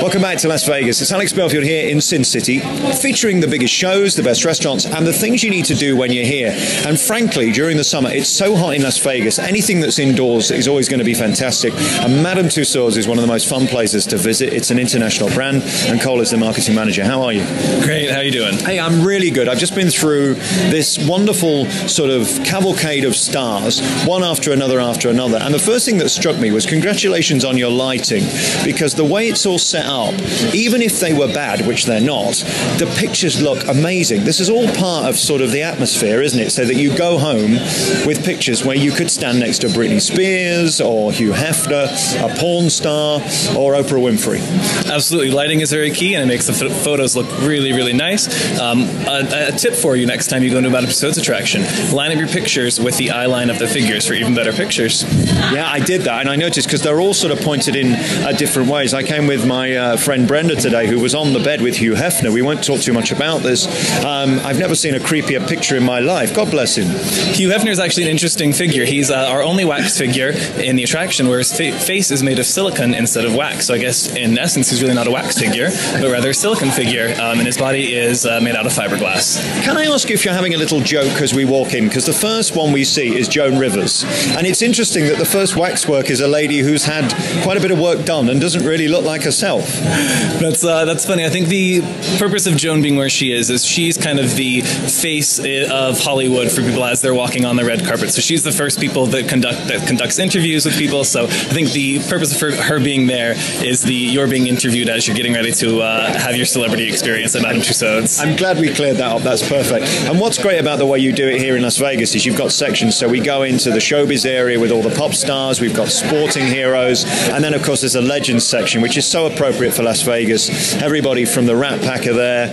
Welcome back to Las Vegas. It's Alex Belfield here in Sin City, featuring the biggest shows, the best restaurants, and the things you need to do when you're here. And frankly, during the summer, it's so hot in Las Vegas, anything that's indoors is always going to be fantastic. And Madame Tussauds is one of the most fun places to visit. It's an international brand, and Cole is the marketing manager. How are you? Great, how are you doing? Hey, I'm really good. I've just been through this wonderful sort of cavalcade of stars, one after another after another. And the first thing that struck me was congratulations on your lighting, because the way it's all set up, even if they were bad, which they're not, the pictures look amazing. This is all part of sort of the atmosphere, isn't it? So that you go home with pictures where you could stand next to Britney Spears or Hugh Hefner, a porn star, or Oprah Winfrey. Absolutely. Lighting is very key, and it makes the photos look really, really nice. A tip for you next time you go into a Madame Tussauds attraction: line up your pictures with the eye line of the figures for even better pictures. Yeah, I did that, and I noticed because they're all sort of pointed in different ways. I came with my friend Brenda today, who was on the bed with Hugh Hefner. We won't talk too much about this. I've never seen a creepier picture in my life. God bless him. Hugh Hefner is actually an interesting figure. He's our only wax figure in the attraction, where his face is made of silicone instead of wax. So I guess in essence he's really not a wax figure, but rather a silicone figure, and his body is made out of fiberglass. Can I ask you if you're having a little joke as we walk in? Because the first one we see is Joan Rivers, and it's interesting that the first waxwork is a lady who's had quite a bit of work done and doesn't really look like herself. That's funny. I think the purpose of Joan being where she is she's kind of the face of Hollywood for people as they're walking on the red carpet. So she's the first people that conducts interviews with people. So I think the purpose of her being there is you're being interviewed as you're getting ready to have your celebrity experience at Madame Tussauds. I'm glad we cleared that up. That's perfect. And what's great about the way you do it here in Las Vegas is you've got sections. So we go into the showbiz area with all the pop stars. We've got sporting heroes, and then of course there's a legends section, which is so appropriate for Las Vegas. Everybody from the Rat Pack are there.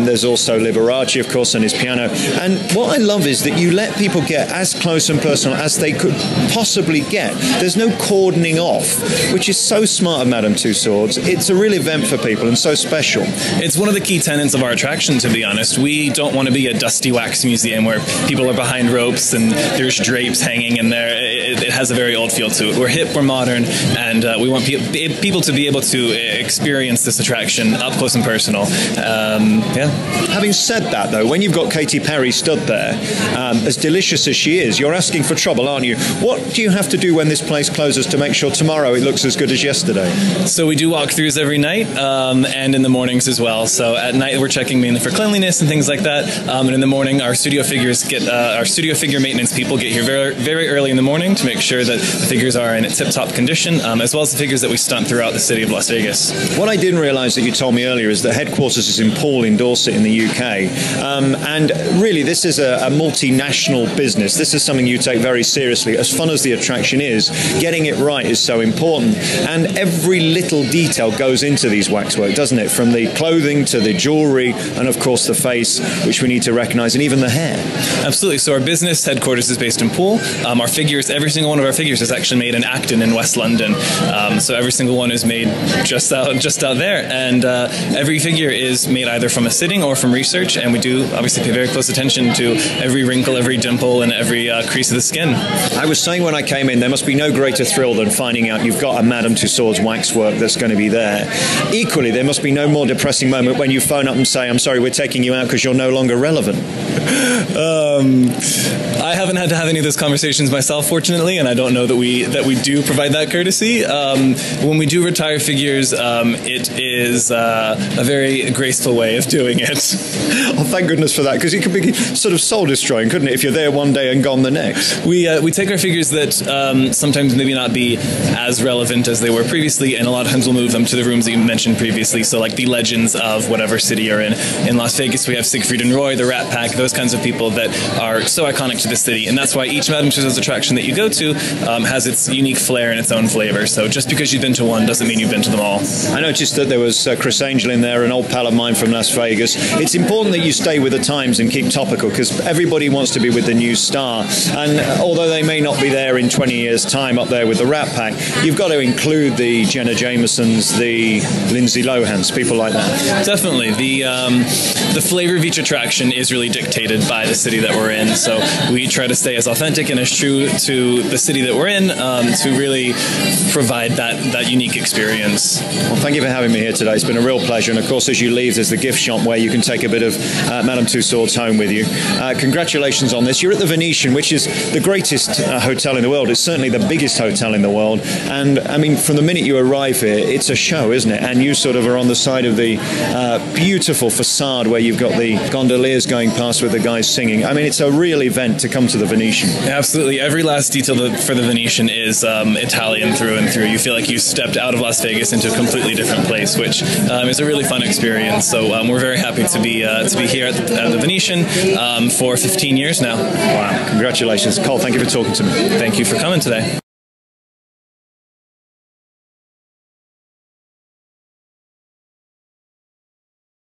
There's also Liberace, of course, on his piano. And what I love is that you let people get as close and personal as they could possibly get. There's no cordoning off, which is so smart of Madame Tussauds. It's a real event for people and so special. It's one of the key tenets of our attraction, to be honest. We don't want to be a dusty wax museum where people are behind ropes and there's drapes hanging in there. It has a very old feel to it. We're hip, we're modern, and we want people to be able to experience this attraction up close and personal. Yeah. Having said that, though, when you've got Katy Perry stood there, as delicious as she is, you're asking for trouble, aren't you? What do you have to do when this place closes to make sure tomorrow it looks as good as yesterday? So we do walkthroughs every night, and in the mornings as well. So at night we're checking mainly for cleanliness and things like that, and in the morning our studio figure maintenance people get here very, very early in the morning to make sure that the figures are in tip-top condition, as well as the figures that we stunt throughout the city of Las Vegas. What I didn't realise that you told me earlier is that headquarters is in Poole in Dorset in the UK, and really this is a multinational business. This is something you take very seriously. As fun as the attraction is, getting it right is so important, and every little detail goes into these waxwork, doesn't it? From the clothing to the jewellery, and of course the face, which we need to recognise, and even the hair. Absolutely. So our business headquarters is based in Poole. Our figures, every single one of our figures is actually made in Acton in West London. So every single one is made just out there, and every figure is made either from a sitting or from research, and we do obviously pay very close attention to every wrinkle, every dimple, and every crease of the skin. I was saying when I came in, there must be no greater thrill than finding out you've got a Madame Tussauds waxwork that's going to be there. Equally, there must be no more depressing moment when you phone up and say, "I'm sorry, we're taking you out because you're no longer relevant." I haven't had to have any of those conversations myself, fortunately, and I don't know that we do provide that courtesy. When we do retire figures, it is a very graceful way of doing it. Oh, thank goodness for that, because it could be sort of soul-destroying, couldn't it, if you're there one day and gone the next? We take our figures that sometimes maybe not be as relevant as they were previously, and a lot of times we'll move them to the rooms that you mentioned previously, so like the legends of whatever city you're in. In Las Vegas, we have Siegfried and Roy, the Rat Pack, those kinds of people that are so iconic to the city, and that's why each Madame Tussauds attraction that you go to has its unique flair and its own flavor. So just because you've been to one doesn't mean you've been to them all. I noticed that there was Chris Angel in there, an old pal of mine from Las Vegas. It's important that you stay with the times and keep topical, because everybody wants to be with the new star, and although they may not be there in 20 years' time up there with the Rat Pack, you've got to include the Jenna Jamesons, the Lindsay Lohans, people like that. Definitely. The flavor of each attraction is really dictated by the city that we're in, so we try to stay as authentic and as true to the city that we're in to really provide that unique experience. Well, thank you for having me here today. It's been a real pleasure. And of course, as you leave, there's the gift shop where you can take a bit of Madame Tussauds home with you. Congratulations on this. You're at the Venetian, which is the greatest hotel in the world. It's certainly the biggest hotel in the world. And I mean, from the minute you arrive here, it's a show, isn't it? And you sort of are on the side of the beautiful facade where you've got the gondoliers going past with the guys singing. I mean, it's a real event to come to the Venetian. Absolutely. Every last detail for the Venetian is Italian through and through. You feel like you stepped out of Las Vegas into a completely different place, which is a really fun experience. So we're very happy to be here at the Venetian for 15 years now. Wow. Congratulations. Cole, thank you for talking to me. Thank you for coming today.